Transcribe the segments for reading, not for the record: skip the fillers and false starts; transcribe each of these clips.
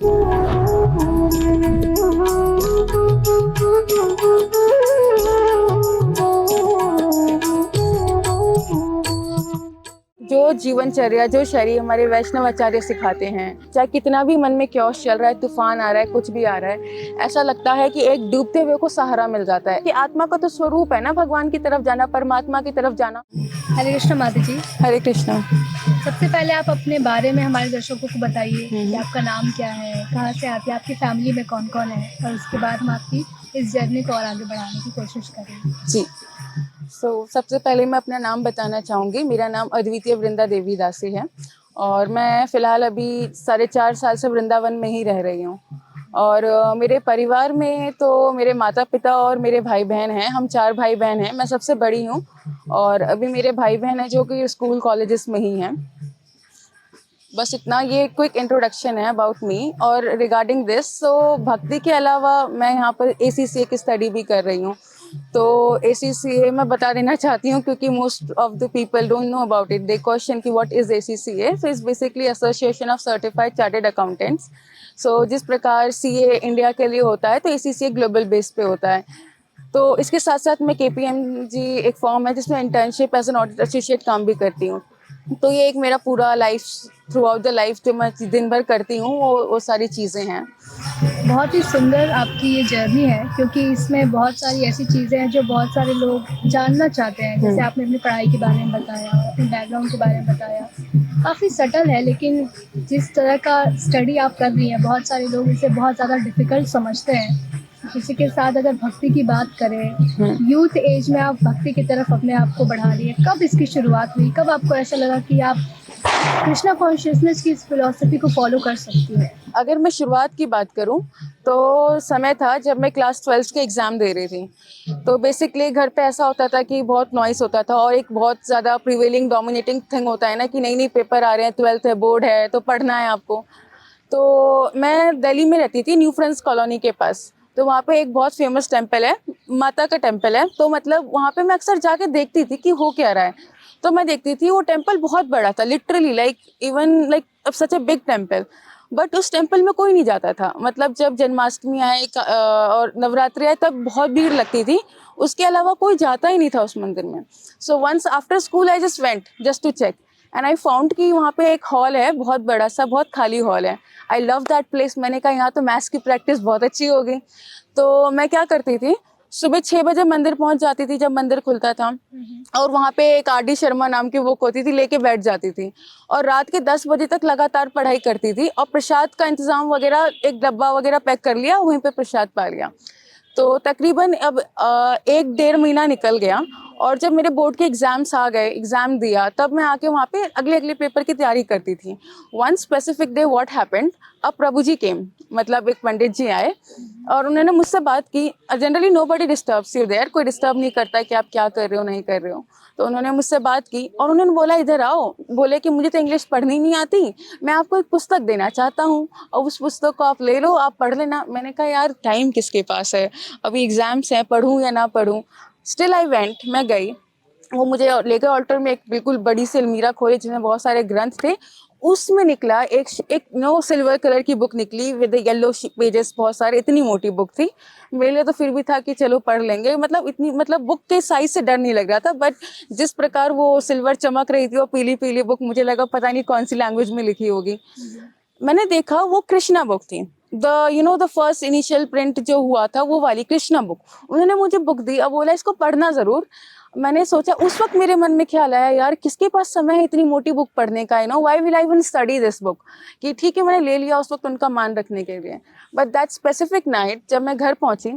जो जीवनचर्या, जो शैली हमारे वैष्णव आचार्य सिखाते हैं, चाहे कितना भी मन में क्योस चल रहा है, तूफान आ रहा है, कुछ भी आ रहा है, ऐसा लगता है कि एक डूबते हुए को सहारा मिल जाता है कि आत्मा का तो स्वरूप है ना भगवान की तरफ जाना, परमात्मा की तरफ जाना। हरे कृष्ण माता जी। हरे कृष्णा। सबसे पहले आप अपने बारे में हमारे दर्शकों को बताइए कि आपका नाम क्या है, कहाँ से आते हैं, आपकी फैमिली में कौन कौन है, और उसके बाद हम आपकी इस जर्नी को और आगे बढ़ाने की कोशिश करेंगे। जी। सबसे पहले मैं अपना नाम बताना चाहूँगी। मेरा नाम अद्वितीय वृंदा देवी दासी है और मैं फ़िलहाल अभी 4.5 साल से वृंदावन में ही रह रही हूँ। और मेरे परिवार में तो मेरे माता पिता और मेरे भाई बहन हैं। हम 4 भाई बहन हैं। मैं सबसे बड़ी हूँ और अभी मेरे भाई बहन हैं जो कि स्कूल कॉलेजेस में ही हैं। बस इतना, ये क्विक इंट्रोडक्शन है अबाउट मी। और रिगार्डिंग दिस, भक्ति के अलावा मैं यहाँ पर ACCA की स्टडी भी कर रही हूँ। तो ACCA मैं बता देना चाहती हूँ क्योंकि most of the people don't know about it. They question कि what is ACCA। So it's basically association of certified chartered accountants. सो जिस प्रकार CA इंडिया के लिए होता है तो ACCA ग्लोबल बेस पे होता है। तो इसके साथ साथ मैं KPMG एक फॉर्म है जिसमें internship as an audit associate काम भी करती हूँ। तो ये एक मेरा पूरा life, throughout the life जो मैं दिन भर करती हूँ वो सारी चीज़ें हैं। बहुत ही सुंदर आपकी ये जर्नी है, क्योंकि इसमें बहुत सारी ऐसी चीज़ें हैं जो बहुत सारे लोग जानना चाहते हैं। जैसे आपने अपनी पढ़ाई के बारे में बताया और अपने बैकग्राउंड के बारे में बताया, काफ़ी सटल है, लेकिन जिस तरह का स्टडी आप कर रही हैं, बहुत सारे लोग इसे बहुत ज़्यादा डिफ़िकल्ट समझते हैं। इसी के साथ अगर भक्ति की बात करें, यूथ एज में आप भक्ति की तरफ अपने आप को बढ़ा रही हैं। कब इसकी शुरुआत हुई? कब आपको ऐसा लगा कि आप कृष्णा कॉन्शियसनेस की इस फिलॉसफी को फॉलो कर सकती है? अगर मैं शुरुआत की बात करूं तो समय था जब मैं क्लास 12 के एग्ज़ाम दे रही थी। तो बेसिकली घर पे ऐसा होता था कि बहुत नॉइस होता था और एक बहुत ज़्यादा प्रिवेलिंग डोमिनेटिंग थिंग होता है ना कि नई नई पेपर आ रहे हैं, 12th है, बोर्ड है, तो पढ़ना है आपको। तो मैं दिल्ली में रहती थी, न्यू फ्रेंड्स कॉलोनी के पास। तो वहाँ पे एक बहुत फेमस टेम्पल है, माता का टेम्पल है। तो मतलब वहाँ पे मैं अक्सर जाके देखती थी कि हो क्या रहा है। तो मैं देखती थी वो टेम्पल बहुत बड़ा था, literally like even like such a big temple. But उस टेम्पल में कोई नहीं जाता था। मतलब जब जन्माष्टमी आए और नवरात्रि आए तब बहुत भीड़ लगती थी। उसके अलावा कोई जाता ही नहीं था उस मंदिर में। So once after school I just went just to check and I found कि वहाँ पे एक हॉल है, बहुत बड़ा सा, बहुत खाली हॉल है। I love that place. मैंने कहा यहाँ तो मैथ्स की प्रैक्टिस बहुत अच्छी हो गई। तो मैं क्या करती थी, सुबह 6 बजे मंदिर पहुँच जाती थी जब मंदिर खुलता था। और वहाँ पे एक RD शर्मा नाम की बुक होती थी, लेके बैठ जाती थी और रात के 10 बजे तक लगातार पढ़ाई करती थी। और प्रसाद का इंतज़ाम वगैरह, एक डब्बा वगैरह पैक कर लिया, वहीं पे प्रसाद पा लिया। तो तकरीबन अब 1 डेढ़ महीना निकल गया और जब मेरे बोर्ड के एग्ज़ाम्स आ गए, एग्ज़ाम दिया, तब मैं आके वहाँ पे अगले पेपर की तैयारी करती थी। One specific day what happened, अब प्रभु जी केम, मतलब एक पंडित जी आए और उन्होंने मुझसे बात की। Generally nobody disturbs you there, कोई डिस्टर्ब नहीं करता है कि आप क्या कर रहे हो, नहीं कर रहे हो। तो उन्होंने मुझसे बात की और उन्होंने बोला इधर आओ। बोले कि मुझे तो इंग्लिश पढ़नी नहीं आती, मैं आपको एक पुस्तक देना चाहता हूँ और उस पुस्तक को आप ले लो, आप पढ़ लेना। मैंने कहा यार टाइम किसके पास है, अभी एग्ज़ाम्स हैं, पढूं या ना पढूं। स्टिल आई वेंट, मैं गई। वो मुझे लेकर ऑल्टर में एक बिल्कुल बड़ी सी अलमीरा खोली जिसमें बहुत सारे ग्रंथ थे। उसमें निकला एक नो सिल्वर कलर की बुक निकली विद येलो पेजेस बहुत सारे, इतनी मोटी बुक थी। मेरे लिए तो फिर भी था कि चलो पढ़ लेंगे, मतलब इतनी, मतलब बुक के साइज से डर नहीं लग रहा था। बट जिस प्रकार वो सिल्वर चमक रही थी, वो पीली पीली बुक, मुझे लगा पता नहीं कौन सी लैंग्वेज में लिखी होगी। मैंने देखा वो कृष्णा बुक थी, द फर्स्ट इनिशियल प्रिंट जो हुआ था वो वाली कृष्णा बुक। उन्होंने मुझे बुक दी, अब बोला इसको पढ़ना ज़रूर। मैंने सोचा, उस वक्त मेरे मन में ख्याल आया, यार किसके पास समय है इतनी मोटी बुक पढ़ने का, why will I even study this book. कि ठीक है, मैंने ले लिया उस वक्त उनका मान रखने के लिए। बट दैट स्पेसिफिक नाइट जब मैं घर पहुंची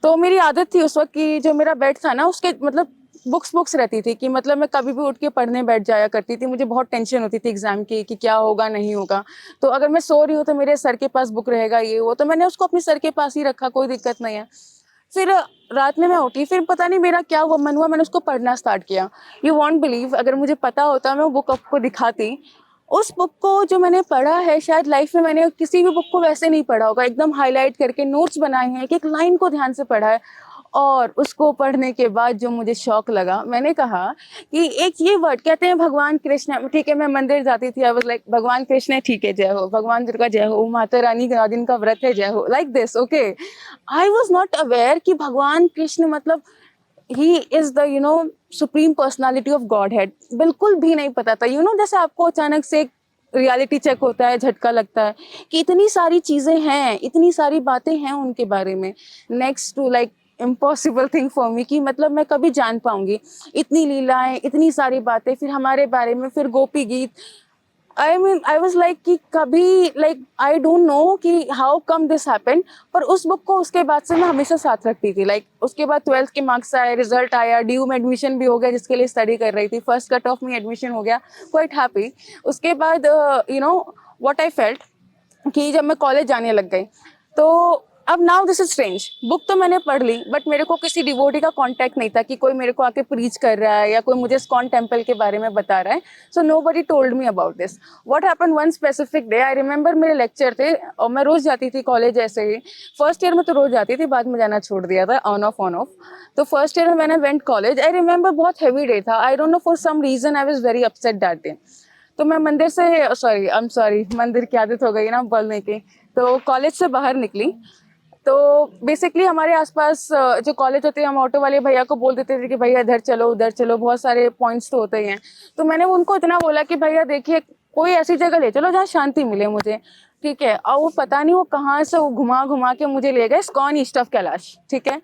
तो मेरी आदत थी उस वक्त कि जो मेरा बेड था ना, उसके मतलब बुक्स रहती थी कि मतलब मैं कभी भी उठ के पढ़ने बैठ जाया करती थी। मुझे बहुत टेंशन होती थी एग्जाम की कि क्या होगा नहीं होगा। तो अगर मैं सो रही हूँ तो मेरे सर के पास बुक रहेगा, ये वो, तो मैंने उसको अपने सर के पास ही रखा, कोई दिक्कत नहीं है। फिर रात में मैं उठी, फिर पता नहीं मेरा क्या हुआ, मन हुआ, मैंने उसको पढ़ना स्टार्ट किया। यू वॉन्ट बिलीव, अगर मुझे पता होता मैं वो बुक आपको दिखाती। उस बुक को जो मैंने पढ़ा है, शायद लाइफ में मैंने किसी भी बुक को वैसे नहीं पढ़ा होगा। एकदम हाईलाइट करके नोट्स बनाए हैं, एक एक लाइन को ध्यान से पढ़ा है। और उसको पढ़ने के बाद जो मुझे शौक लगा, मैंने कहा कि एक ये वर्ड कहते हैं भगवान कृष्ण, ठीक है मैं मंदिर जाती थी, आई वाज लाइक भगवान कृष्ण है, ठीक है जय हो, भगवान दुर्गा जय हो, माता रानी का दिन का व्रत है जय हो, like this, okay. I was not aware कि भगवान कृष्ण मतलब he is the supreme personality of God head, बिल्कुल भी नहीं पता था। जैसे आपको अचानक से एक रियलिटी चेक होता है, झटका लगता है कि इतनी सारी चीजें हैं, इतनी सारी बातें हैं उनके बारे में, next to like impossible thing for me कि मतलब मैं कभी जान पाऊंगी इतनी लीलाएं, इतनी सारी बातें, फिर हमारे बारे में, फिर गोपी गीत। आई वॉज लाइक कि कभी लाइक आई डोंट नो कि हाउ कम दिस हैपन, पर उस बुक को उसके बाद से मैं हमेशा साथ रखती थी। लाइक उसके बाद 12th के मार्क्स आए, रिजल्ट आया, ड्यू में एडमिशन भी हो गया जिसके लिए स्टडी कर रही थी, फर्स्ट कट ऑफ में एडमिशन हो गया, क्वाइट हैप्पी। उसके बाद व्हाट आई फेल्ट कि जब मैं कॉलेज जाने लग गई, तो अब now this is strange, book तो मैंने पढ़ ली बट मेरे को किसी डिवोटी का कांटेक्ट नहीं था कि कोई मेरे को आके प्रीच कर रहा है या कोई मुझे स्कॉन टेम्पल के बारे में बता रहा है। So nobody told me about this. What happen one specific day, I remember मेरे लेक्चर थे और मैं रोज जाती थी कॉलेज, ऐसे ही फर्स्ट ईयर में तो रोज जाती थी, बाद में जाना छोड़ दिया था, ऑन ऑफ ऑन ऑफ। तो फर्स्ट ईयर में मैंने वेंट कॉलेज, आई रिमेंबर बहुत हैवी डे था, I don't know for some reason I was very upset that day. तो मैं मंदिर से सॉरी मंदिर की आदत हो गई ना बोलने की, तो कॉलेज से बाहर निकली। तो बेसिकली हमारे आसपास जो कॉलेज होते हैं, हम ऑटो वाले भैया को बोल देते थे कि भैया इधर चलो उधर चलो, बहुत सारे पॉइंट्स तो होते ही हैं। तो मैंने उनको इतना बोला कि भैया देखिए कोई ऐसी जगह ले चलो जहाँ शांति मिले मुझे, ठीक है। और वो पता नहीं वो कहाँ से वो घुमा घुमा के मुझे ले गए इस्कॉन ईस्ट ऑफ कैलाश, ठीक है।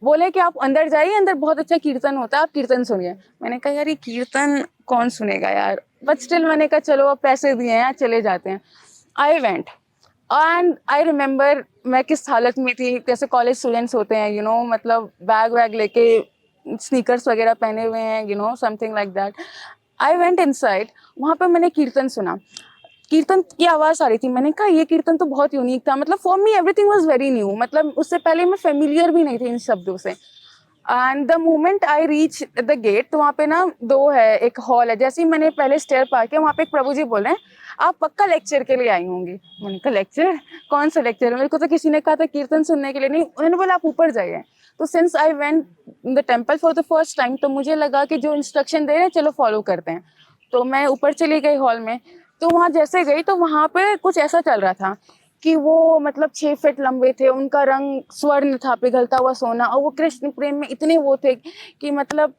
बोले कि आप अंदर जाइए, अंदर बहुत अच्छा कीर्तन होता है, आप कीर्तन सुनिए। मैंने कहा यार ये कीर्तन कौन सुनेगा यार, बट स्टिल मैंने कहा चलो अब पैसे दिए हैं चले जाते हैं। I went and I remember मैं किस हालत में थी, जैसे कॉलेज स्टूडेंट्स होते हैं मतलब बैग वैग लेके, स्नीकर्स वगैरह पहने हुए हैं something like that. I went inside, वहाँ पे मैंने कीर्तन सुना, कीर्तन की आवाज़ आ रही थी। मैंने कहा ये कीर्तन तो बहुत यूनिक था, मतलब for me everything was very new, मतलब उससे पहले मैं फेमिलियर भी नहीं थी इन शब्दों से। And the moment I reach the gate, तो वहाँ पे ना दो है, एक हॉल है, जैसे ही मैंने पहले स्टेयर पार किया वहाँ पे एक प्रभु जी बोल रहे हैं आप पक्का लेक्चर के लिए आई होंगी। मैंने कहा लेक्चर, कौन सा लेक्चर, मेरे को तो किसी ने कहा था कीर्तन सुनने के लिए, नहीं, उन्होंने बोला आप ऊपर जाइए। तो since I went the temple for the first time, तो मुझे लगा कि जो इंस्ट्रक्शन दे रहे हैं चलो फॉलो करते हैं। तो मैं ऊपर चली गई हॉल में। तो वहाँ जैसे गई तो वहाँ पे कुछ ऐसा चल रहा था कि वो मतलब 6 फीट लंबे थे, उनका रंग स्वर्ण था, पिघलता हुआ सोना, और वो कृष्ण प्रेम में इतने वो थे कि मतलब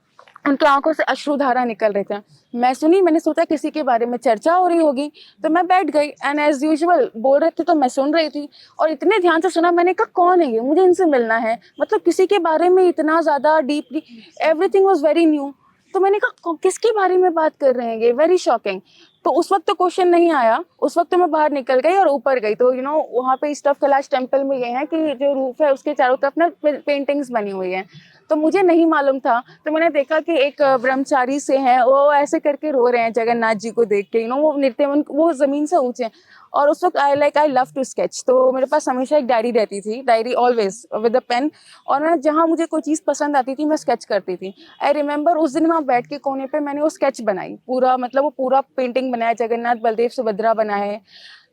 उनकी आंखों से अश्रुधारा निकल रहे थे। मैं सुनी, मैंने सोचा किसी के बारे में चर्चा हो रही होगी, तो मैं बैठ गई एंड एज यूजुअल बोल रहे थे तो मैं सुन रही थी और इतने ध्यान से सुना। मैंने कहा कौन है ये, मुझे इनसे मिलना है, मतलब किसी के बारे में इतना ज़्यादा deeply, everything was very new. तो मैंने कहा किसके बारे में बात कर रहे हैं ये, वेरी शॉकिंग। तो उस वक्त तो क्वेश्चन नहीं आया, उस वक्त तो मैं बाहर निकल गई और ऊपर गई। तो वहाँ पे ईस्ट ऑफ कैलाश टेम्पल में ये है कि जो रूफ है उसके चारों तरफ ना पेंटिंग्स बनी हुई हैं। तो मुझे नहीं मालूम था, तो मैंने देखा कि एक ब्रह्मचारी से हैं, वो ऐसे करके रो रहे हैं जगन्नाथ जी को देख के, वो नृत्य, वो जमीन से ऊंचे हैं। और उस वक्त आई लव टू स्केच, तो मेरे पास हमेशा एक डायरी रहती थी, diary always with a pen, और मैं जहाँ मुझे कोई चीज़ पसंद आती थी मैं स्केच करती थी। आई रिमेंबर उस दिन वहाँ बैठ के कोने पे मैंने वो स्केच बनाई, पूरा मतलब वो पूरा पेंटिंग बनाया, जगन्नाथ बलदेव सुभद्रा बनाए,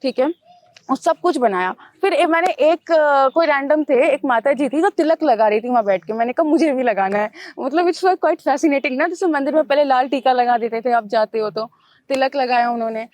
ठीक है, और सब कुछ बनाया। फिर मैंने एक कोई रैंडम थे, एक माता जी थी जो तिलक लगा रही थी वहाँ बैठ के, मैंने कहा मुझे भी लगाना है, मतलब इट्स क्वाइट फैसिनेटिंग ना, जैसे मंदिर में पहले लाल टीका लगा देते थे, आप जाते हो तो तिलक लगाया उन्होंने।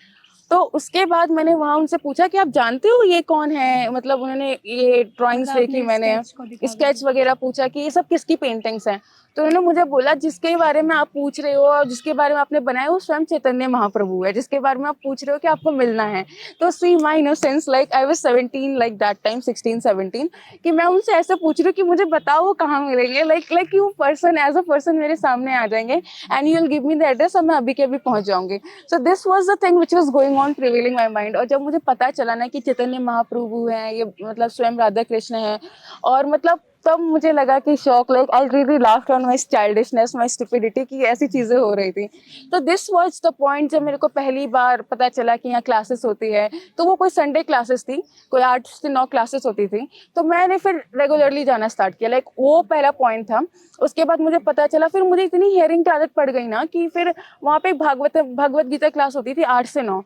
तो उसके बाद मैंने वहाँ उनसे पूछा कि आप जानते हो ये कौन है, मतलब उन्होंने ये ड्राइंग्स मतलब देखी, आपने मैंने स्केच वगैरह पूछा कि ये सब किसकी पेंटिंग्स हैं। तो उन्होंने मुझे बोला जिसके बारे में आप पूछ रहे हो और जिसके बारे में आपने बनाया वो स्वयं चैतन्य महाप्रभु है, जिसके बारे में आप पूछ रहे हो कि आपको मिलना है। तो see my innocence, like I was 17 like that time, 16-17, कि मैं उनसे ऐसे पूछ रही हूँ कि मुझे बताओ वो कहाँ मिलेंगे, like you person as a person मेरे सामने आ जाएंगे and you will give me the address और मैं अभी के अभी पहुंच जाऊंगी। So this was the thing which was going on prevailing my mind. और जब मुझे पता चला ना कि चैतन्य महाप्रभु हैं ये, मतलब स्वयं राधा कृष्ण हैं, और मतलब तब मुझे लगा कि शौक, like I really laughed on my childishness, my stupidity, कि ऐसी चीजें हो रही थी। तो दिस वाज द पॉइंट जब मेरे को पहली बार पता चला कि यहाँ क्लासेस होती है। तो वो कोई संडे क्लासेस थी, कोई 8 से 9 क्लासेस होती थी, तो मैंने फिर रेगुलरली जाना स्टार्ट किया, लाइक वो पहला पॉइंट था। उसके बाद मुझे पता चला, फिर मुझे इतनी हियरिंग की आदत पड़ गई ना कि फिर वहाँ पे भगवत गीता क्लास होती थी 8 से 9।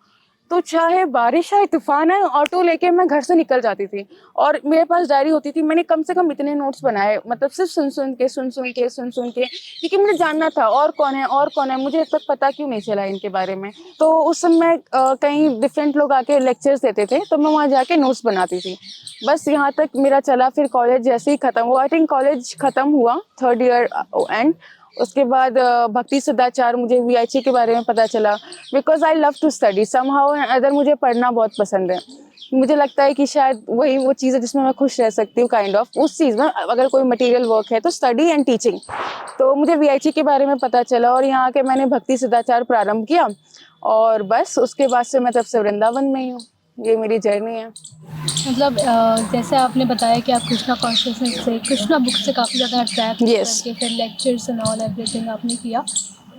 तो चाहे बारिश आए, तूफान आए, ऑटो लेके मैं घर से निकल जाती थी। और मेरे पास डायरी होती थी, मैंने कम से कम इतने नोट्स बनाए, मतलब सिर्फ सुन सुन के, क्योंकि मुझे जानना था और कौन है और कौन है, मुझे अब तक पता क्यों नहीं चला इनके बारे में। तो उस समय कहीं डिफरेंट लोग आके लेक्चर्स देते थे, तो मैं वहाँ जाके नोट्स बनाती थी। बस यहाँ तक मेरा चला। फिर कॉलेज जैसे ही खत्म हुआ, आई थिंक कॉलेज खत्म हुआ 3rd ईयर एंड, उसके बाद भक्ति सदाचार, मुझे वीआईसी के बारे में पता चला। Because I love to study somehow and other, मुझे पढ़ना बहुत पसंद है। मुझे लगता है कि शायद वही वो चीज़ है जिसमें मैं खुश रह सकती हूँ, काइंड ऑफ उस चीज़ में। अगर कोई मटेरियल वर्क है तो स्टडी एंड टीचिंग। तो मुझे वीआईसी के बारे में पता चला और यहाँ आके मैंने भक्ति सदाचार प्रारंभ किया, और बस उसके बाद से मैं तब से वृंदावन में ही हूँ। ये मेरी जर्नी है। मतलब जैसे आपने बताया कि आप कृष्णा कॉन्शियसनेस से, कृष्णा बुक से काफ़ी ज़्यादा अट्रैक्ट Yes. करके फिर लेक्चर्स एंड ऑल एवरीथिंग आपने किया,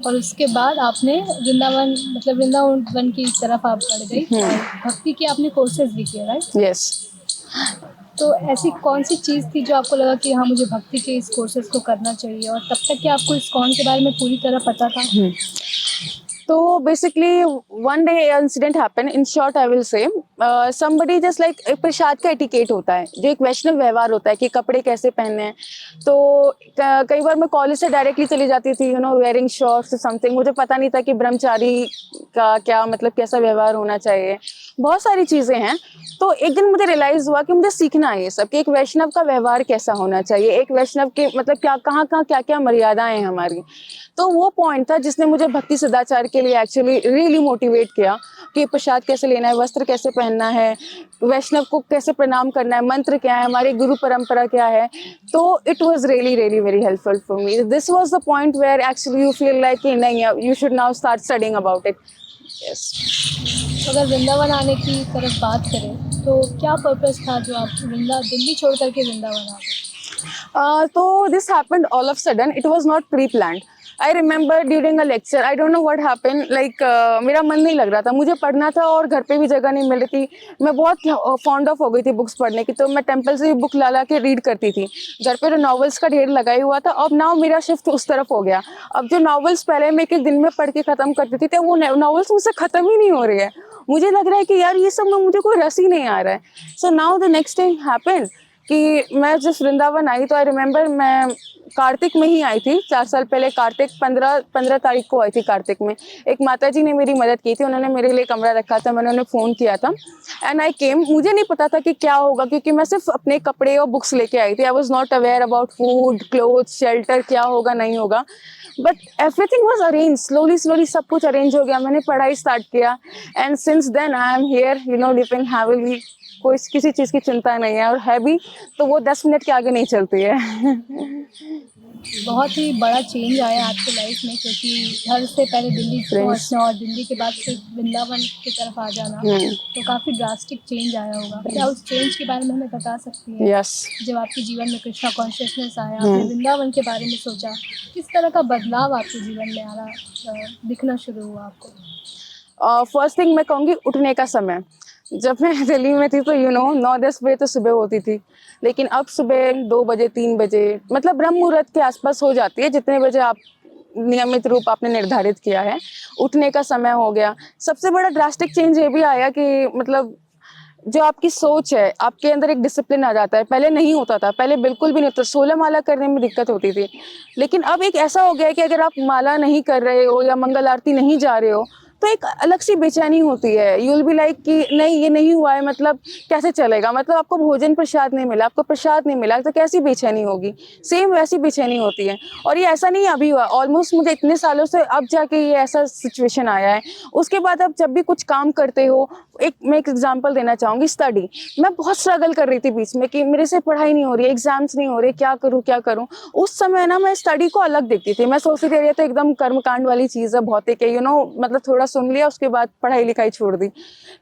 और उसके बाद आपने वृंदावन, मतलब वृंदावन की तरफ आप बढ़ गई और भक्ति के आपने कोर्सेज भी किए, राइट? यस। तो ऐसी कौन सी चीज़ थी जो आपको लगा कि हाँ, मुझे भक्ति के इस कोर्सेज को करना चाहिए, और तब तक क्या आपको इस्कॉन के बारे में पूरी तरह पता था? तो basically one day incident happen, in short I will say, somebody just like, एक प्रसाद का एटिकेट होता है, जो एक वैष्णव व्यवहार होता है कि कपड़े कैसे पहनने हैं। तो कई बार मैं कॉलेज से डायरेक्टली चली जाती थी, वेयरिंग शॉर्ट्स समथिंग। मुझे पता नहीं था कि ब्रह्मचारी का क्या मतलब, कैसा व्यवहार होना चाहिए, बहुत सारी चीज़ें हैं। तो एक दिन मुझे रियलाइज़ हुआ कि मुझे सीखना है ये सब, कि एक वैष्णव का व्यवहार कैसा होना चाहिए, एक वैष्णव के मतलब क्या, कहाँ क्या क्या मर्यादाएं हैं हमारी। तो वो पॉइंट था जिसने मुझे भक्ति सदाचार के लिए एक्चुअली रियली मोटिवेट किया, कि प्रसाद कैसे लेना है, वस्त्र कैसे पहनना है, वैष्णव को कैसे प्रणाम करना है, मंत्र क्या है, हमारी गुरु परंपरा क्या है। तो it was really really very helpful for me. This was the point where actually you feel like कि नहीं, you should now start studying about it. Yes. अगर वृंदावन आने की तरफ बात करें तो क्या पर्पस था जो आप दिल्ली छोड़ करके वृंदावन आ गए? तो this happened all of sudden, it was not pre planned. I remember during a lecture, I don't know what happened, like मेरा मन नहीं लग रहा था, मुझे पढ़ना था और घर पे भी जगह नहीं मिल रही थी। मैं बहुत फॉन्ड ऑफ हो गई थी बुक्स पढ़ने की, तो मैं टेम्पल से भी बुक ला के रीड करती थी। घर पे तो नॉवेल्स का ढेर लगा ही हुआ था। अब नाउ मेरा शिफ्ट उस तरफ हो गया। अब जो नॉवेल्स पहले मैं एक दिन में पढ़ के ख़त्म करती थी, तो वो नॉवेल्स मुझसे ख़त्म ही नहीं हो रही है। मुझे लग रहा है कि यार ये सब में मुझे कोई रस ही नहीं आ रहा है। So now the next thing happened कि मैं जब वृंदावन आई, तो आई रिमेंबर मैं कार्तिक में ही आई थी 4 साल पहले। कार्तिक 15 तारीख को आई थी। कार्तिक में एक माता जी ने मेरी मदद की थी, उन्होंने मेरे लिए कमरा रखा था, मैंने उन्हें फ़ोन किया था एंड आई केम। मुझे नहीं पता था कि क्या होगा, क्योंकि मैं सिर्फ अपने कपड़े और बुक्स लेके आई थी। I was not aware about food, clothes, shelter, क्या होगा नहीं होगा, but everything was arrange. Slowly सब कुछ अरेंज हो गया, मैंने पढ़ाई स्टार्ट किया and since then I am here, living heavily. कोई किसी चीज़ की चिंता नहीं है, और है भी तो वो 10 मिनट के आगे नहीं चलती है। बहुत ही बड़ा चेंज आया आपकी लाइफ में, क्योंकि घर से पहले दिल्ली पहुंचना और दिल्ली के बाद फिर वृंदावन की तरफ आ जाना, तो काफ़ी ड्रास्टिक चेंज आया होगा। क्या उस चेंज के बारे में हमें बता सकती हैं? यस। जब आपके जीवन में कृष्णा कॉन्शियसनेस आया, आपने वृंदावन के बारे में सोचा, किस तरह का बदलाव आपके जीवन में आ रहा, दिखना शुरू हुआ आपको? फर्स्ट थिंग मैं कहूँगी, उठने का समय। जब मैं दिल्ली में थी तो 9-10 बजे तो सुबह होती थी, लेकिन अब सुबह 2 बजे 3 बजे, मतलब ब्रह्म मुहूर्त के आसपास हो जाती है, जितने बजे आप नियमित रूप आपने निर्धारित किया है। उठने का समय हो गया। सबसे बड़ा ड्रास्टिक चेंज ये भी आया कि मतलब जो आपकी सोच है, आपके अंदर एक डिसिप्लिन आ जाता है। पहले नहीं होता था, पहले बिल्कुल भी नहीं होता। 16 माला करने में दिक्कत होती थी, लेकिन अब एक ऐसा हो गया है कि अगर आप माला नहीं कर रहे हो या मंगल आरती नहीं जा रहे हो, तो एक अलग सी बेचैनी होती है। यू विल बी लाइक कि नहीं, ये नहीं हुआ है, मतलब कैसे चलेगा, मतलब आपको भोजन प्रसाद नहीं मिला, आपको प्रसाद नहीं मिला, तो कैसी बेचैनी होगी। सेम वैसी बेचैनी होती है। और ये ऐसा नहीं अभी हुआ, ऑलमोस्ट मुझे इतने सालों से अब जाके ये ऐसा सिचुएशन आया है। उसके बाद अब जब भी कुछ काम करते हो, मैं एक एग्जांपल देना चाहूँगी, स्टडी। मैं बहुत स्ट्रगल कर रही थी बीच में कि मेरे से पढ़ाई नहीं हो रही, एग्जाम्स नहीं हो रहे, क्या करूँ। उस समय ना मैं स्टडी को अलग देखती थी। मैं सोचती थी ये तो एकदम कर्मकांड वाली चीज़ है, भौतिक है, मतलब थोड़ा सुन लिया, उसके बाद पढ़ाई लिखाई छोड़ दी।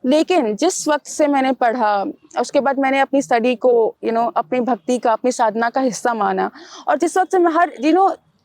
लेकिन जिस वक्त से मैंने पढ़ा, उसके बाद मैंने अपनी स्टडी को अपनी भक्ति का, अपनी साधना का हिस्सा माना, और जिस वक्त से मैं हर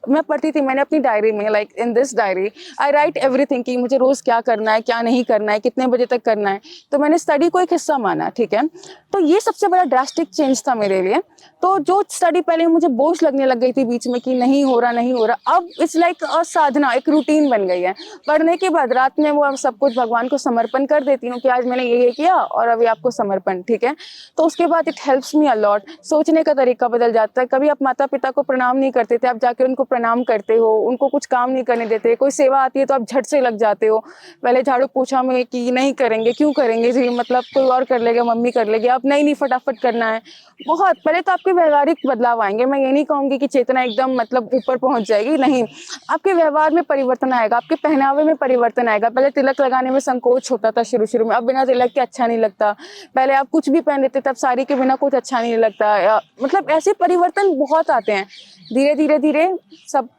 मैं पढ़ती थी, मैंने अपनी डायरी में like in this diary I right everything कि मुझे रोज़ क्या करना है, क्या नहीं करना है, कितने बजे तक करना है। तो मैंने स्टडी को एक हिस्सा माना, ठीक है। तो ये सबसे बड़ा ड्रास्टिक चेंज था मेरे लिए। तो जो स्टडी पहले मुझे बोझ लगने लग गई थी बीच में कि नहीं हो रहा नहीं हो रहा, अब इट्स लाइक अ साधना, एक रूटीन बन गई है। पढ़ने के बाद रात में वो अब सब कुछ भगवान को समर्पण कर देती हूँ कि आज मैंने ये किया और अभी आपको समर्पण, ठीक है। तो उसके बाद इट हेल्प्स मी अलॉट। सोचने का तरीका बदल जाता है। कभी आप माता पिता को प्रणाम नहीं करते थे, आप जाके उनको प्रणाम करते हो, उनको कुछ काम नहीं करने देते। कोई सेवा आती है तो आप झट से लग जाते हो। पहले झाड़ू पोछा में कि नहीं करेंगे, क्यों करेंगे जी, मतलब कोई और कर लेगा, मम्मी कर लेगी, अब नहीं फटाफट करना है। बहुत पहले तो आपके व्यवहारिक बदलाव आएंगे। मैं ये नहीं कहूँगी कि चेतना एकदम मतलब ऊपर पहुंच जाएगी, नहीं। आपके व्यवहार में परिवर्तन आएगा, आपके पहनावे में परिवर्तन आएगा। पहले तिलक लगाने में संकोच होता था शुरू शुरू में, अब बिना तिलक के अच्छा नहीं लगता। पहले आप कुछ भी पहन लेते, तब साड़ी के बिना कुछ अच्छा नहीं लगता। मतलब ऐसे परिवर्तन बहुत आते हैं। धीरे धीरे धीरे सब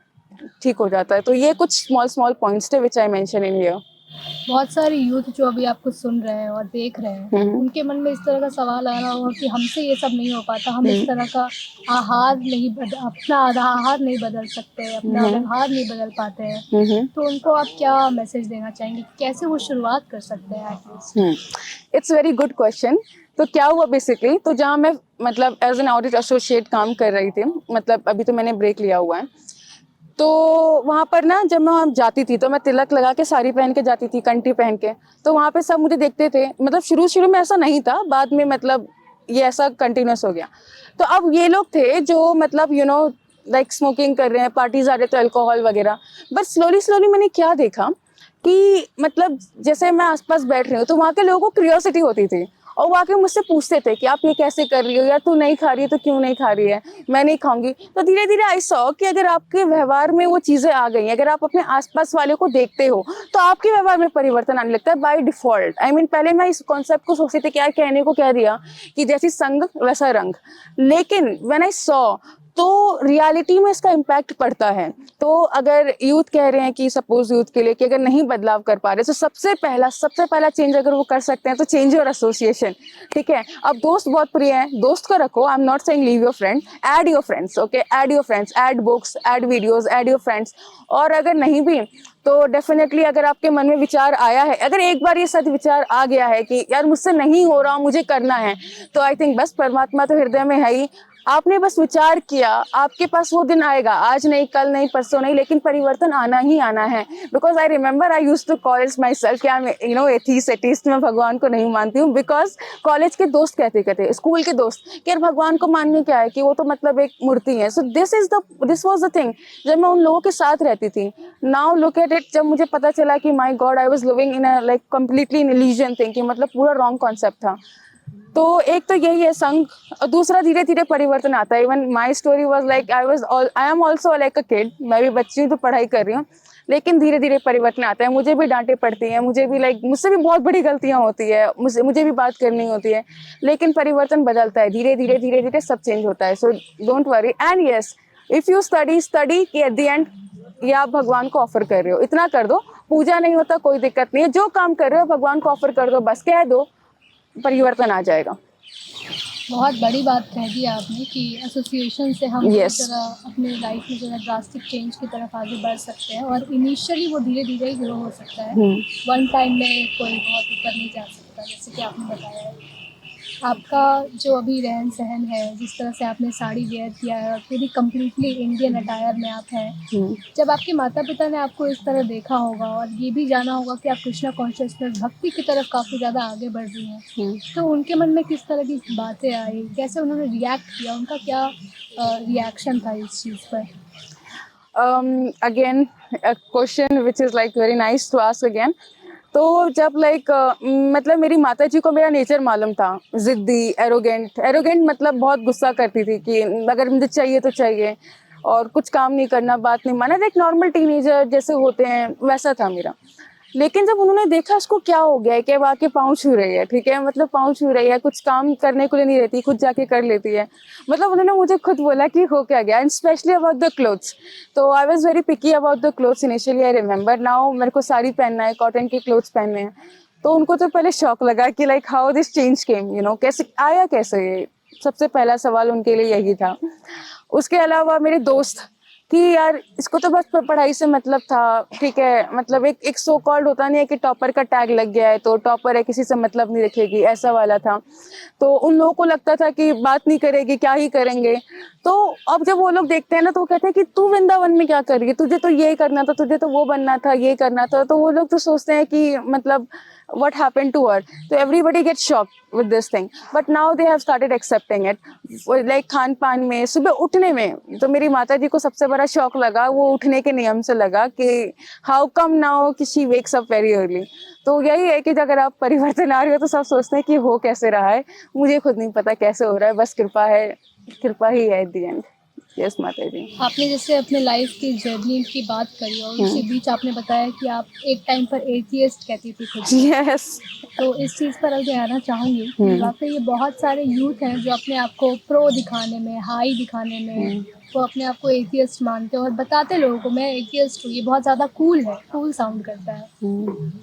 ठीक हो जाता है। तो ये कुछ स्मॉल स्मॉल पॉइंट्स थे विच आई मेंशन इन हियर। बहुत सारे यूथ जो अभी आपको सुन रहे हैं और देख रहे हैं, उनके मन में इस तरह का सवाल आ रहा होगा कि हमसे ये सब नहीं हो पाता, हम इस तरह का अपना आहार नहीं बदल सकते, अपना व्यवहार नहीं बदल पाते हैं। तो उनको आप क्या मैसेज देना चाहेंगे, कैसे वो शुरुआत कर सकते हैं at least? It's very good question. तो क्या हुआ बेसिकली, तो जहाँ मैं मतलब एज एन ऑडिट एसोसिएट काम कर रही थी, मतलब अभी तो मैंने ब्रेक लिया हुआ है, तो वहाँ पर ना जब मैं वहाँ जाती थी तो मैं तिलक लगा के साड़ी पहन के जाती थी, कंठी पहन के। तो वहाँ पे सब मुझे देखते थे। मतलब शुरू शुरू में ऐसा नहीं था, बाद में मतलब ये ऐसा कंटिन्यूस हो गया। तो अब ये लोग थे जो मतलब यू नो लाइक स्मोकिंग कर रहे हैं, पार्टीज आ रहे थे, अल्कोहल वगैरह। बट स्लोली स्लोली मैंने क्या देखा कि मतलब जैसे मैं आसपास बैठ रही हूँ तो वहाँ के लोगों को क्यूरियोसिटी होती थी, और वो आके मुझसे पूछते थे कि आप ये कैसे कर रही हो, यार तू नहीं खा रही है तो क्यों नहीं खा रही है, मैं नहीं खाऊंगी। तो धीरे धीरे आई सॉ कि अगर आपके व्यवहार में वो चीज़ें आ गई, अगर आप अपने आसपास वाले को देखते हो तो आपके व्यवहार में परिवर्तन आने लगता है बाय डिफॉल्ट। आई मीन पहले मैं इस कॉन्सेप्ट को सोचती थी कि यार कहने को कह दिया कि जैसी संग वैसा रंग, लेकिन व्हेन आई सॉ तो रियलिटी में इसका इम्पैक्ट पड़ता है। तो अगर यूथ कह रहे हैं कि सपोज यूथ के लिए कि अगर नहीं बदलाव कर पा रहे, तो सबसे पहला चेंज अगर वो कर सकते हैं तो चेंज योर एसोसिएशन, ठीक है। अब दोस्त बहुत प्रिय हैं, दोस्त को रखो, I am not saying leave your friend, add your friends, okay, add your friends, add books, add videos, add your friends. और अगर नहीं भी तो डेफिनेटली अगर आपके मन में विचार आया है, अगर एक बार ये सच विचार आ गया है कि यार मुझसे नहीं हो रहा, मुझे करना है, तो आई थिंक बस परमात्मा तो हृदय में है ही। आपने बस विचार किया, आपके पास वो दिन आएगा, आज नहीं, कल नहीं, परसों नहीं, लेकिन परिवर्तन आना ही आना है। Because I remember I used to call myself क्या यू नो एथीस्ट, मैं भगवान को नहीं मानती हूँ। बिकॉज कॉलेज के दोस्त कहते, स्कूल के दोस्त कि यार भगवान को मानने क्या है, कि वो तो मतलब एक मूर्ति है। So this was the thing जब मैं उन लोगों के साथ रहती थी। नाउ लुक एट इट, जब मुझे पता चला कि my God I was living in like completely in illusion thinking, मतलब पूरा रॉन्ग कॉन्सेप्ट था। तो एक तो यही है संग, और दूसरा धीरे धीरे परिवर्तन आता है। Even my story was like I am also like a kid, मैं भी बच्ची हूँ तो पढ़ाई कर रही हूँ, लेकिन धीरे धीरे परिवर्तन आता है। मुझे भी डांटे पड़ती हैं, मुझे भी लाइक मुझसे भी बहुत बड़ी गलतियाँ होती है, मुझे भी बात करनी होती है, लेकिन परिवर्तन बदलता है धीरे धीरे धीरे धीरे, सब चेंज होता है। So don't worry and yes, if you study कि एट द एंड ये आप भगवान को ऑफर कर रहे हो, इतना कर दो। पूजा नहीं होता कोई दिक्कत नहीं है, जो काम कर रहे हो भगवान को ऑफर कर दो, बस कह दो, परिवर्तन आ जाएगा। बहुत बड़ी बात कह दी आपने कि एसोसिएशन से हम Yes. जरा अपने लाइफ में जरा ड्रास्टिक चेंज की तरफ आगे बढ़ सकते हैं, और इनिशियली वो धीरे धीरे ही ग्रो हो सकता है, वन टाइम में कोई बहुत ऊपर नहीं जा सकता, जैसे कि आपने बताया है। आपका जो अभी रहन सहन है, जिस तरह से आपने साड़ी वेयर किया है और पूरी कम्प्लीटली इंडियन अटायर में आप हैं, जब आपके माता पिता ने आपको इस तरह देखा होगा और ये भी जाना होगा कि आप कृष्णा कॉन्शियसनेस भक्ति की तरफ काफ़ी ज़्यादा आगे बढ़ रही हैं, तो उनके मन में किस तरह की बातें आई, कैसे उन्होंने रिएक्ट किया, उनका क्या रिएक्शन था इस चीज़ पर? Again a question which is like very nice to ask again। तो जब लाइक मतलब मेरी माता जी को मेरा नेचर मालूम था, जिद्दी, एरोगेंट मतलब बहुत गुस्सा करती थी कि अगर मुझे चाहिए तो चाहिए, और कुछ काम नहीं करना, बात नहीं माना, एक नॉर्मल टीनेजर जैसे होते हैं वैसा था मेरा। लेकिन जब उन्होंने देखा इसको क्या हो गया है, कि अब आके पाँव छू रही है, ठीक है, मतलब पाँव छू रही है, कुछ काम करने को नहीं रहती, खुद जाके कर लेती है, मतलब उन्होंने मुझे खुद बोला कि हो क्या गया, and specially about the clothes. तो I was very picky about the clothes initially, I remember now, मेरे को साड़ी पहनना है, कॉटन के क्लोथ्स पहनने हैं। तो उनको तो पहले शौक लगा कि like how this change came, you know, कैसे आया, कैसे ये, सबसे पहला सवाल उनके लिए यही था। उसके अलावा मेरे दोस्त, कि यार इसको तो बस पढ़ाई से मतलब था, ठीक है, मतलब एक सो कॉल्ड होता नहीं है कि टॉपर का टैग लग गया है तो टॉपर है, किसी से मतलब नहीं रखेगी, ऐसा वाला था। तो उन लोगों को लगता था कि बात नहीं करेगी, क्या ही करेंगे। तो अब जब वो लोग देखते हैं ना तो वो कहते हैं कि तू वृंदावन में क्या कर रही है, तुझे तो ये करना था, तुझे तो वो बनना था, ये करना था। तो वो लोग तो सोचते हैं कि मतलब what happened to her, so everybody gets shocked with this thing, but now they have started accepting it. Like Khan पान में, सुबह उठने में, तो मेरी माता जी को सबसे बड़ा शौक लगा वो उठने के नियम से लगा कि हाउ कम नाउ कि she wakes up very early. तो यही है कि अगर आप परिवर्तन आ रहे हो तो सब सोचते हैं कि हो कैसे रहा है, मुझे खुद नहीं पता कैसे हो रहा है, बस कृपा है, कृपा ही है एट द एंड। यस माता जी। आपने जैसे अपने लाइफ की जर्नी की बात करी और उसी बीच आपने बताया कि आप एक टाइम पर एथियस्ट कहती थी खुद को। यस। तो इस चीज़ पर अब कहना चाहूँगी कि वाकई ये बहुत सारे यूथ हैं जो अपने आप को प्रो दिखाने में, हाई दिखाने में, वो अपने आप को एथियस्ट मानते हैं और बताते लोगों को मैं एथियस्ट हूँ, ये बहुत ज़्यादा कूल है, कूल साउंड करता है।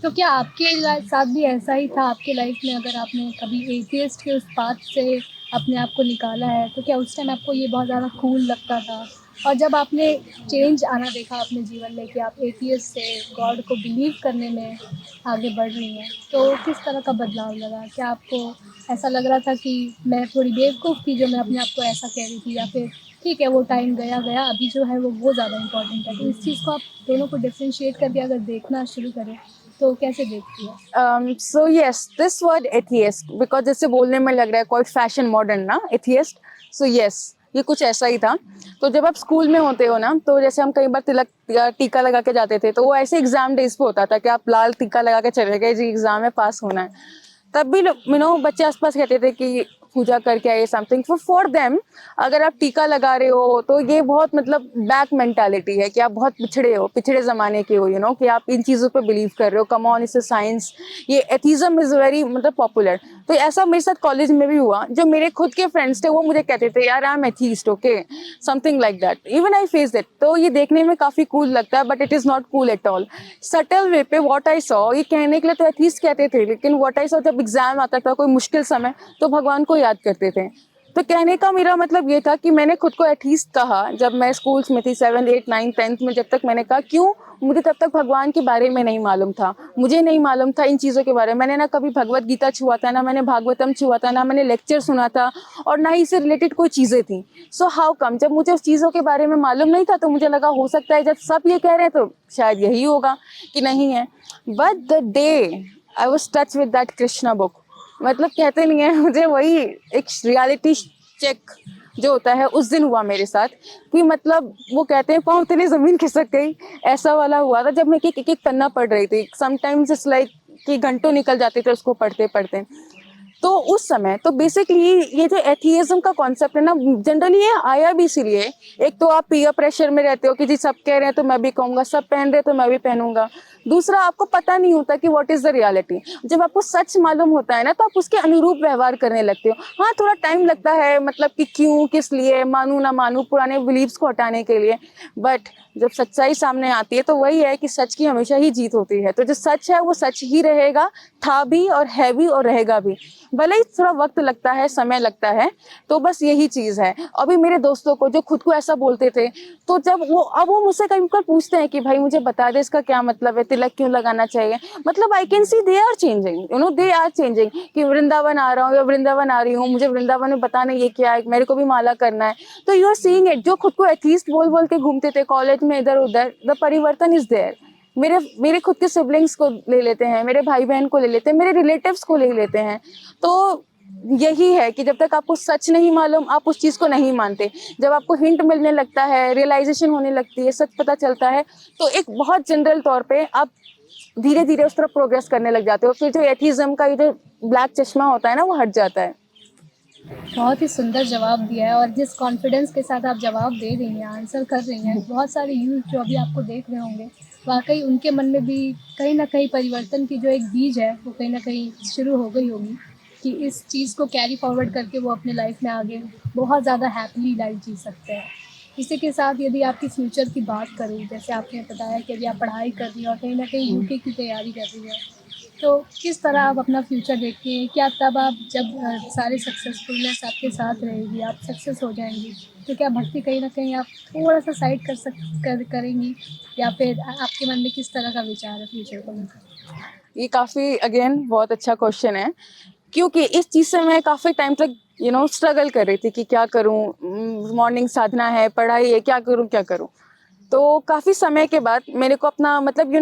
तो क्या आपके साथ भी ऐसा ही था आपके लाइफ में, अगर आपने कभी एथियस्ट के उस पाथ से अपने आप को निकाला है तो क्या उस टाइम आपको ये बहुत ज़्यादा कूल लगता था? और जब आपने चेंज आना देखा अपने जीवन में कि आप एथियस्ट से गॉड को बिलीव करने में आगे बढ़ रही हैं, तो किस तरह का बदलाव लगा? क्या आपको ऐसा लग रहा था कि मैं थोड़ी बेवकूफ़ थी जो मैं अपने आप को ऐसा कह रही थी, या फिर ठीक है वो टाइम गया गया, अभी जो है वो ज़्यादा इम्पोर्टेंट है? तो इस चीज़ को आप दोनों को डिफरेंशिएट करके अगर देखना शुरू करें तो कैसे देखती है? So yes, this word atheist, because जैसे बोलने में लग रहा है quite fashion modern ना atheist, so yes, ये कुछ ऐसा ही था। तो जब आप स्कूल में होते हो ना, तो जैसे हम कई बार तिलक या टीका लगा के जाते थे, तो वो ऐसे एग्जाम डेज पे होता था कि आप लाल टीका लगा के चले गए जी, एग्जाम में पास होना है। तब भी बच्चे आसपास कहते थे कि पूजा करके आइए समथिंग, फॉर देम अगर आप टीका लगा रहे हो तो ये बहुत मतलब बैक मेंटालिटी है कि आप बहुत पिछड़े हो, पिछड़े जमाने के हो, कि आप इन चीज़ों पे बिलीव कर रहे हो, कम ऑन, इससे साइंस, ये एथिज्म इज वेरी मतलब पॉपुलर। तो ऐसा मेरे साथ कॉलेज में भी हुआ, जो मेरे खुद के फ्रेंड्स थे वो मुझे कहते थे यार I am atheist, okay, something like that, even I face it. तो ये देखने में काफ़ी कूल लगता है, but it is not cool at all. Subtle way पे व्हाट आई सॉ, ये कहने के लिए तो एथीस्ट कहते थे, लेकिन व्हाट आई सॉ, जब एग्जाम आता था कोई मुश्किल समय, तो भगवान को याद करते थे। तो कहने का मेरा मतलब ये था कि मैंने खुद को एथीस्ट कहा जब मैं स्कूल्स में थी, 7, 8, 9, 10th में, जब तक मैंने कहा, क्यों, मुझे तब तक भगवान के बारे में नहीं मालूम था, मुझे नहीं मालूम था इन चीज़ों के बारे में। मैंने ना कभी भगवत गीता छुआ था, ना मैंने भागवतम छुआ था, ना मैंने लेक्चर सुना था, और ना ही इससे रिलेटेड कोई चीज़ें थी। सो हाउ कम, जब मुझे उस चीज़ों के बारे में मालूम नहीं था तो मुझे लगा हो सकता है जब सब ये कह रहे हैं तो शायद यही होगा कि नहीं है। But the day I was touch with that Krishna book, मतलब कहते नहीं है, मुझे वही एक रियलिटी चेक जो होता है उस दिन हुआ मेरे साथ, कि मतलब वो कहते हैं पाँव तले जमीन खिसक गई, ऐसा वाला हुआ था जब मैं एक एक पन्ना पढ़ रही थी। समटाइम्स इट्स लाइक कि घंटों निकल जाते थे उसको पढ़ते पढ़ते। तो उस समय तो बेसिकली ये जो एथियज्म का कॉन्सेप्ट है ना, जनरली ये आया भी इसीलिए, एक तो आप पीयर प्रेशर में रहते हो कि जी सब कह रहे हैं तो मैं भी कहूँगा, सब पहन रहे हैं तो मैं भी पहनूंगा। दूसरा, आपको पता नहीं होता कि व्हाट इज द रियलिटी। जब आपको सच मालूम होता है ना तो आप उसके अनुरूप व्यवहार करने लगते हो। हाँ, थोड़ा टाइम लगता है, मतलब कि क्यों, किस लिए, मानू ना मानू, पुराने बिलीव्स को हटाने के लिए, बट जब सच्चाई सामने आती है तो वही है कि सच की हमेशा ही जीत होती है। तो जो सच है वो सच ही रहेगा, था भी और है भी और रहेगा भी, भले ही थोड़ा वक्त लगता है, समय लगता है। तो बस यही चीज़ है। अभी मेरे दोस्तों को जो खुद को ऐसा बोलते थे, तो जब वो अब वो मुझसे कभी कभी पूछते हैं कि भाई मुझे बता दे इसका क्या मतलब है, तिलक क्यों लगाना चाहिए, मतलब I can see they are changing, they are changing, कि वृंदावन आ रहा हूँ या वृंदावन आ रही हूँ, मुझे वृंदावन में बताना ये क्या है, मेरे को भी माला करना है। तो यू आर सीइंग इट, जो खुद को एथीस्ट बोल बोल के घूमते थे कॉलेज में इधर उधर, द परिवर्तन इज देयर। मेरे खुद के सिबलिंग्स को ले लेते हैं, मेरे भाई बहन को ले लेते हैं, मेरे रिलेटिव्स को ले लेते हैं। तो यही है कि जब तक आपको सच नहीं मालूम आप उस चीज़ को नहीं मानते। जब आपको हिंट मिलने लगता है, रियलाइजेशन होने लगती है, सच पता चलता है, तो एक बहुत जनरल तौर पे आप धीरे धीरे उस तरफ प्रोग्रेस करने लग जाते हो। फिर जो एथिज्म का ये जो ब्लैक चश्मा होता है ना, वो हट जाता है। बहुत ही सुंदर जवाब दिया है और जिस कॉन्फिडेंस के साथ आप जवाब दे रही हैं, आंसर कर रही हैं, बहुत सारे यूथ जो अभी आपको देख रहे होंगे, वाकई उनके मन में भी कहीं ना कहीं परिवर्तन की जो एक बीज है वो कहीं ना कहीं शुरू हो गई होगी कि इस चीज़ को कैरी फॉरवर्ड करके वो अपने लाइफ में आगे बहुत ज़्यादा हैप्पीली लाइफ जी सकते हैं। इसी के साथ यदि आपकी फ्यूचर की बात करूँ, जैसे आपने बताया कि अभी आप पढ़ाई कर रही हैं और कहीं ना कहीं यूके की तैयारी कर रही हैं, तो किस तरह आप अपना फ्यूचर देखती हैं? क्या तब आप जब सारी सक्सेसफुलनेस आपके साथ रहेगी, आप सक्सेस हो जाएँगी, तो क्या भक्ति कहीं न कहीं आप थोड़ा-सा साइड करेंगी या फिर आपके मन में किस तरह का विचार है फ्यूचर को लेकर? ये काफ़ी अगेन बहुत अच्छा क्वेश्चन है, क्योंकि इस चीज़ से मैं काफ़ी टाइम तक स्ट्रगल कर रही थी कि क्या करूँ, मॉर्निंग साधना है, पढ़ाई है, क्या करूँ, क्या करूँ? तो काफ़ी समय के बाद मेरे को अपना मतलब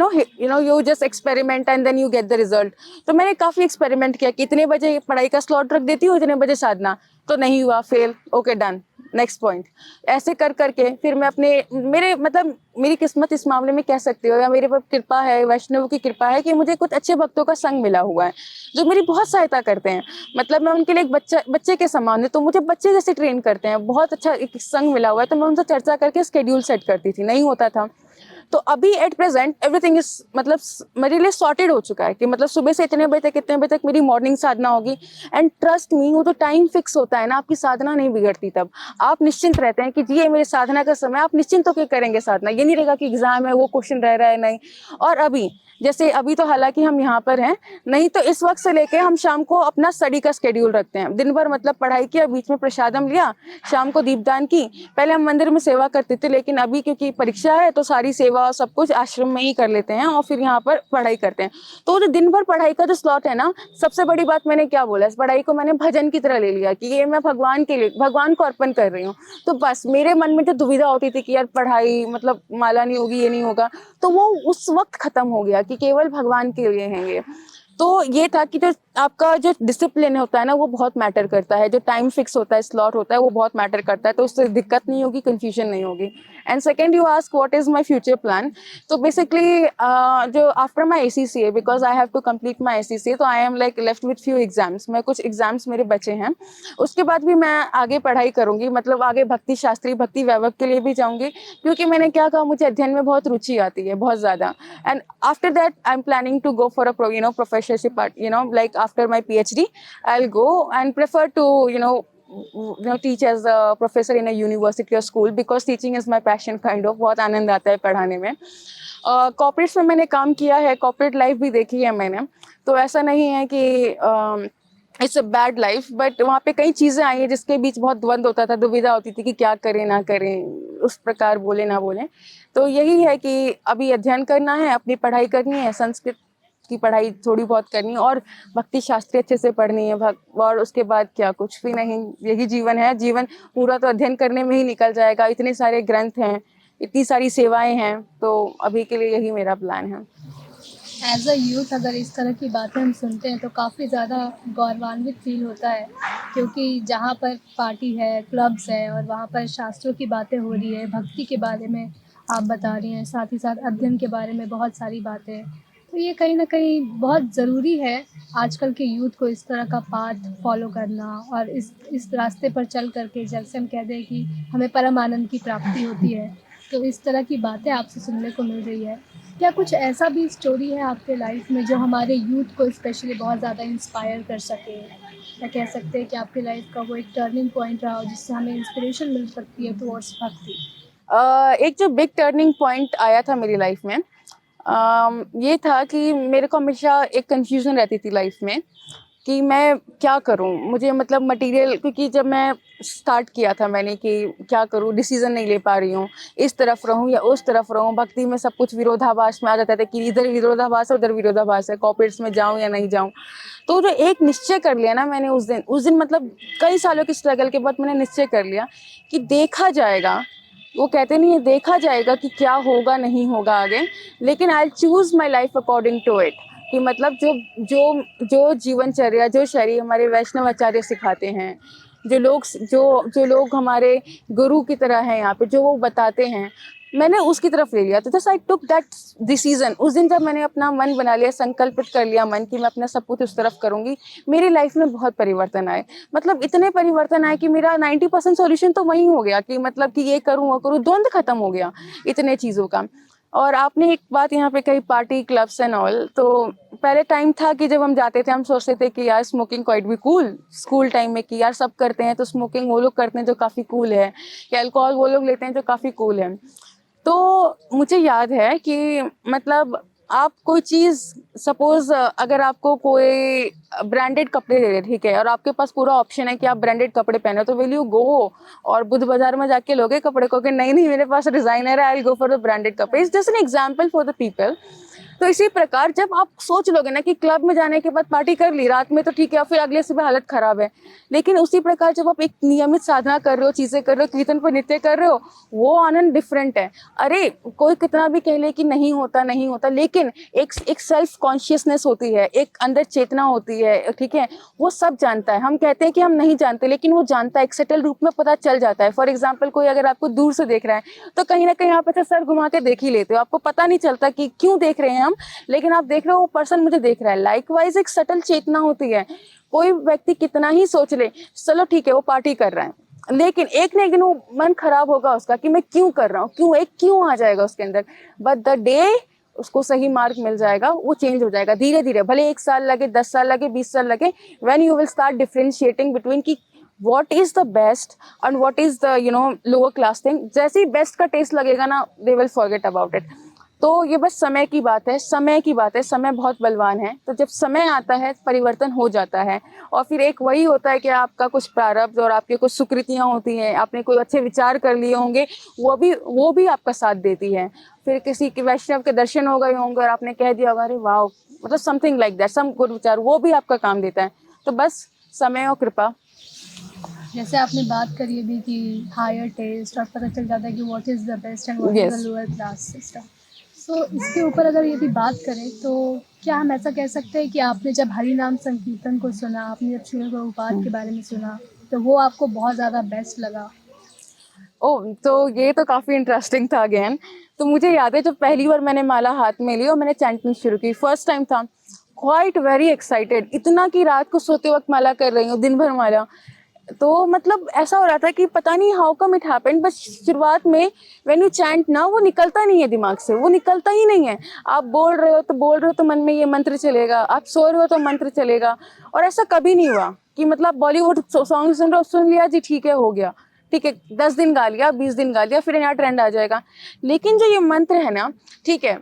you just experiment and then you get the result. तो मैंने काफ़ी एक्सपेरिमेंट किया कि इतने बजे पढ़ाई का स्लॉट रख देती हूँ, इतने बजे साधना, तो नहीं हुआ, fail, okay done, next point. ऐसे कर करके फिर मैं अपने मेरे मतलब मेरी किस्मत इस मामले में कह सकते हो, या मेरे पर कृपा है, वैष्णव की कृपा है कि मुझे कुछ अच्छे भक्तों का संग मिला हुआ है जो मेरी बहुत सहायता करते हैं। मतलब मैं उनके लिए एक बच्चे के समान हूँ, तो मुझे बच्चे जैसे ट्रेन करते हैं। बहुत अच्छा एक संग मिला हुआ है, तो मैं उनसे चर्चा करके शेड्यूल सेट करती थी, नहीं होता था। तो अभी एट प्रेजेंट एवरीथिंग इज मतलब मेरे लिए सॉर्टेड हो चुका है कि मतलब सुबह से इतने बजे तक इतने बजे तक मेरी मॉर्निंग साधना होगी। एंड ट्रस्ट मी, वो जो टाइम फिक्स होता है ना, आपकी साधना नहीं बिगड़ती। तब आप निश्चिंत रहते हैं कि जी ये मेरे साधना का समय, आप निश्चिंत होकर करेंगे साधना। ये नहीं रहेगा कि एग्जाम है, वो क्वेश्चन रह रहा है, नहीं। और अभी जैसे अभी तो हालांकि हम यहाँ पर हैं, नहीं तो इस वक्त से लेके हम शाम को अपना स्टडी का स्केड्यूल रखते हैं। दिन भर मतलब पढ़ाई किया, बीच में प्रसादम लिया, शाम को दीपदान की। पहले हम मंदिर में सेवा करते थे, लेकिन अभी क्योंकि परीक्षा है तो सारी सेवा सब कुछ आश्रम में ही कर लेते हैं और फिर यहाँ पर पढ़ाई करते हैं। तो जो दिन भर पढ़ाई का जो स्लॉट है ना, सबसे बड़ी बात मैंने क्या बोला, इस पढ़ाई को मैंने भजन की तरह ले लिया कि ये मैं भगवान के लिए, भगवान को अर्पण कर रही हूँ। तो बस मेरे मन में जो दुविधा होती थी कि यार पढ़ाई मतलब माला नहीं होगी, ये नहीं होगा, तो वो उस वक्त खत्म हो गया कि केवल भगवान के लिए है ये। तो ये था कि जो आपका जो डिसिप्लिन होता है ना, वो बहुत मैटर करता है। जो टाइम फिक्स होता है, स्लॉट होता है, वो बहुत मैटर करता है। तो उससे दिक्कत नहीं होगी, कंफ्यूजन नहीं होगी। And second, you ask what is my future plan. तो बेसिकली जो after my ACCA, because I have to complete my ACCA, तो I am like left with few exams. मैं कुछ एग्जाम्स मेरे बचे हैं, उसके बाद भी मैं आगे पढ़ाई करूंगी। मतलब आगे भक्ति शास्त्री, भक्ति वैभव के लिए भी जाऊंगी, क्योंकि मैंने क्या कहा, मुझे अध्ययन में बहुत रुचि आती है, बहुत ज्यादा। And after that, I'm planning to go for a professorship. Like after my PhD, I'll go and prefer to teach as a professor in a university or school, because teaching is my passion kind of। बहुत आनंद आता है पढ़ाने में। Corporates में मैंने काम किया है, कॉर्पोरेट लाइफ भी देखी है मैंने। तो ऐसा नहीं है कि it's a bad life, but वहाँ पे कई चीज़ें आई हैं जिसके बीच बहुत द्वंद होता था, दुविधा होती थी कि क्या करें ना करें, उस प्रकार बोले ना बोले। तो यही है कि अभी अध्ययन करना है, अपनी पढ़ाई करनी है, संस्कृत की पढ़ाई थोड़ी बहुत करनी है, और भक्ति शास्त्री अच्छे से पढ़नी है। और उसके बाद क्या, कुछ भी नहीं, यही जीवन है। जीवन पूरा तो अध्ययन करने में ही निकल जाएगा। इतने सारे ग्रंथ हैं, इतनी सारी सेवाएं हैं, तो अभी के लिए यही मेरा प्लान है। एज अ यूथ अगर इस तरह की बातें हम सुनते हैं तो काफ़ी ज़्यादा गौरवान्वित फील होता है, क्योंकि जहाँ पर पार्टी है, क्लब्स है और वहाँ पर शास्त्रों की बातें हो रही है, भक्ति के बारे में आप बता रही हैं, साथ ही साथ अध्ययन के बारे में बहुत सारी बातें हैं। तो ये कहीं न कहीं बहुत ज़रूरी है आजकल के यूथ को इस तरह का पाथ फॉलो करना, और इस रास्ते पर चल कर के जैसे हम कह दें कि हमें परम आनंद की प्राप्ति होती है। तो इस तरह की बातें आपसे सुनने को मिल रही है। क्या कुछ ऐसा भी स्टोरी है आपके लाइफ में जो हमारे यूथ को स्पेशली बहुत ज़्यादा इंस्पायर कर सके, या कह सकते हैं कि आपकी लाइफ का वो एक टर्निंग पॉइंट रहा हो जिससे हमें इंस्पिरेशन मिल सकती है टुवर्ड्स भक्ति? एक जो बिग टर्निंग पॉइंट आया था मेरी लाइफ में, ये था कि मेरे को हमेशा एक कंफ्यूजन रहती थी लाइफ में कि मैं क्या करूं। मुझे मतलब मटेरियल, क्योंकि जब मैं स्टार्ट किया था मैंने कि क्या करूं, डिसीजन नहीं ले पा रही हूं, इस तरफ रहूं या उस तरफ रहूं। भक्ति में सब कुछ विरोधाभास में आ जाता था कि इधर विरोधाभास है, उधर विरोधाभास है, कॉर्पोरेट्स में जाऊं या नहीं जाऊं। तो जो एक निश्चय कर लिया ना मैंने उस दिन मतलब कई सालों की स्ट्रगल के बाद मैंने निश्चय कर लिया कि देखा जाएगा। वो कहते नहीं है, देखा जाएगा कि क्या होगा नहीं होगा आगे, लेकिन I choose my life according to it. कि मतलब जो जो जो जीवनचर्या, जो शैली हमारे वैष्णव आचार्य सिखाते हैं, जो लोग हमारे गुरु की तरह हैं यहाँ पे, जो वो बताते हैं, मैंने उसकी तरफ ले लिया। तो just I took that decision. उस दिन जब मैंने अपना मन बना लिया, संकल्पित कर लिया मन कि मैं अपना सब कुछ उस तरफ करूंगी, मेरी लाइफ में बहुत परिवर्तन आए। मतलब इतने परिवर्तन आए कि मेरा 90% सॉल्यूशन तो वही हो गया कि मतलब कि ये करूँ वो करूँ, द्वंद खत्म हो गया इतने चीज़ों का। और आपने एक बात यहाँ पे कही, पार्टी क्लब्स एंड ऑल। तो पहले टाइम था कि जब हम जाते थे, हम सोचते थे कि यार स्मोकिंग क्वाइट भी कूल, स्कूल टाइम में कि यार सब करते हैं तो स्मोकिंग वो लोग करते हैं जो काफ़ी कूल है, कि अल्कोहल वो लोग लेते हैं जो काफ़ी कूल है। तो मुझे याद है कि मतलब आप कोई चीज सपोज अगर आपको कोई ब्रांडेड कपड़े ले रहे ठीक है, और आपके पास पूरा ऑप्शन है कि आप ब्रांडेड कपड़े पहनो, तो विल यू गो और बुद्ध बाजार में जाके लोगे कपड़े को कि नहीं नहीं मेरे पास डिजाइनर है, आई गो फॉर द ब्रांडेड कपड़े? It's just an example for the people. तो इसी प्रकार जब आप सोच लोगे ना कि क्लब में जाने के बाद पार्टी कर ली रात में तो ठीक है, फिर अगले सुबह हालत खराब है, लेकिन उसी प्रकार जब आप एक नियमित साधना कर रहे हो, चीजें कर रहे हो, कीर्तन पर नृत्य कर रहे हो, वो आनंद डिफरेंट है। अरे कोई कितना भी कह ले कि नहीं होता नहीं होता, लेकिन एक सेल्फ कॉन्शियसनेस होती है, एक अंदर चेतना होती है, ठीक है, वो सब जानता है। हम कहते हैं कि हम नहीं जानते, लेकिन वो जानता है, एक सेटल रूप में पता चल जाता है। फॉर एग्जाम्पल कोई अगर आपको दूर से देख रहा है तो कहीं ना कहीं आप ऐसे सर घुमा के देख ही लेते हो, आपको पता नहीं चलता कि क्यों देख रहे हैं हम, लेकिन आप देख रहे हो वो पर्सन मुझे देख रहा है। लाइकवाइज एक सटल चेतना होती है। कोई व्यक्ति कितना ही सोच ले चलो ठीक है वो पार्टी कर रहा है, लेकिन एक वो मन खराब होगा उसका कि मैं क्यों कर रहा हूँ, क्यों आ जाएगा उसके अंदर। बट द डे उसको सही मार्ग मिल जाएगा, वो चेंज हो जाएगा धीरे धीरे, भले 1 साल लगे, 10 साल लगे, 20 साल लगे। When you will start differentiating between कि what is the best and what is the lower class thing, जैसे ही बेस्ट का टेस्ट लगेगा ना they will forget about it। तो ये बस समय की बात है, समय की बात है, समय बहुत बलवान है। तो जब समय आता है परिवर्तन हो जाता है, और फिर एक वही होता है कि आपका कुछ प्रारब्ध और आपकी कुछ सुकृतियाँ होती हैं, आपने कोई अच्छे विचार कर लिए होंगे, वो भी आपका साथ देती है। फिर किसी के वैष्णव के दर्शन हो गए होंगे और आपने कह दिया होगा अरे वाह, मतलब something like that, some good विचार, वो भी आपका काम देता है। तो बस समय और कृपा। जैसे आपने बात करी अभी कि हायर टेस्ट और पता चल जाता है कि what is the best and what is the lower class system. So इसके ऊपर अगर यदि बात करें तो क्या हम ऐसा कह सकते हैं कि आपने जब हरि नाम संकीर्तन को सुना, आपने जब श्रील प्रभुपाद के बारे में सुना, तो वो आपको बहुत ज़्यादा बेस्ट लगा? ओह! तो ये तो काफ़ी इंटरेस्टिंग था अगेन। तो मुझे याद है जब पहली बार मैंने माला हाथ में ली और मैंने चैंटिंग शुरू की, फर्स्ट टाइम था, क्वाइट वेरी एक्साइटेड, इतना कि रात को सोते वक़्त माला कर रही हूँ, दिन भर माला। तो मतलब ऐसा हो रहा था कि पता नहीं हाउ कम इट हैपेंड, बस शुरुआत में व्हेन यू चैंट ना वो निकलता नहीं है दिमाग से, वो निकलता ही नहीं है। आप बोल रहे हो तो मन में ये मंत्र चलेगा, आप सो रहे हो तो मंत्र चलेगा। और ऐसा कभी नहीं हुआ कि मतलब बॉलीवुड सॉन्ग सुन रहे हो, सुन लिया जी ठीक है हो गया, ठीक है 10 दिन गा लिया, 20 दिन गा लिया, फिर नया ट्रेंड आ जाएगा। लेकिन जो ये मंत्र है ना, ठीक है,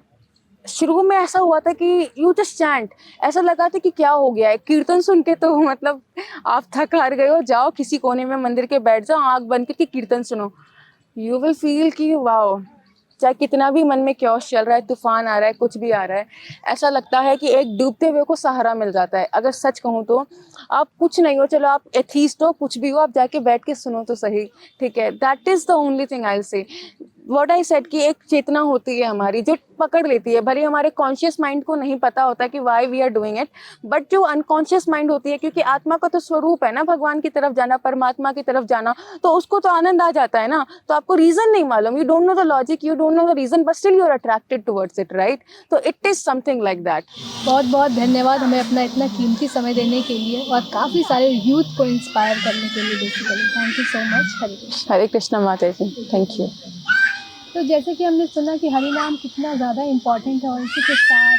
शुरू में ऐसा हुआ था कि यू जस्ट चैंट, ऐसा लगा था कि क्या हो गया है, कीर्तन सुन के तो मतलब आप थक हार गए हो, जाओ किसी कोने में मंदिर के बैठ जाओ, आंख बंद करके कीर्तन सुनो, यू विल फील कि वाओ, चाहे कितना भी मन में क्योस चल रहा है, तूफान आ रहा है, कुछ भी आ रहा है, ऐसा लगता है कि एक डूबते हुए को सहारा मिल जाता है। अगर सच कहूँ तो आप कुछ नहीं हो, चलो आप एथीस्ट हो, कुछ भी हो, आप जाके बैठ के सुनो तो सही, ठीक है। That is the only thing I will say. What I said कि एक चेतना होती है हमारी जो पकड़ लेती है, भले हमारे कॉन्शियस माइंड को नहीं पता होता कि why we are doing it, but जो अनकॉन्शियस माइंड होती है, क्योंकि आत्मा का तो स्वरूप है ना भगवान की तरफ जाना, परमात्मा की तरफ जाना, तो उसको तो आनंद आ जाता है ना। तो आपको रीजन नहीं मालूम, you don't know the logic, you don't know the reason, but still you are attracted towards it, right? तो it is something like that. बहुत बहुत धन्यवाद हमें अपना इतना कीमती समय देने के लिए और काफ़ी सारे यूथ को इंस्पायर करने के लिए basically. Thank you so much. Hare Krishna. Hare Krishna माता जी, थैंक यू। तो जैसे कि हमने सुना कि हरि नाम कितना ज़्यादा इम्पॉर्टेंट है और इसी के साथ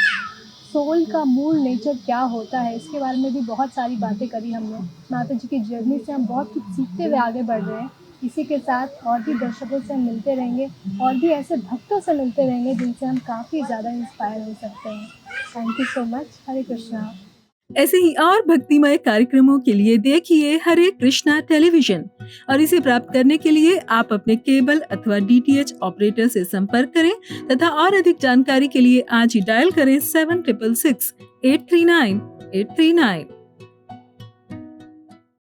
सोल का मूल नेचर क्या होता है, इसके बारे में भी बहुत सारी बातें करी हमने। माता जी की जर्नी से हम बहुत कुछ सीखते हुए आगे बढ़ रहे हैं। इसी के साथ और भी दर्शकों से हम मिलते रहेंगे और भी ऐसे भक्तों से मिलते रहेंगे जिनसे हम काफ़ी ज़्यादा इंस्पायर हो सकते हैं। Thank you so much. Hare Krishna. ऐसे ही और भक्तिमय कार्यक्रमों के लिए देखिए हरे कृष्णा टेलीविजन, और इसे प्राप्त करने के लिए आप अपने केबल अथवा DTH ऑपरेटर से संपर्क करें तथा और अधिक जानकारी के लिए आज ही डायल करें 7666 839 839।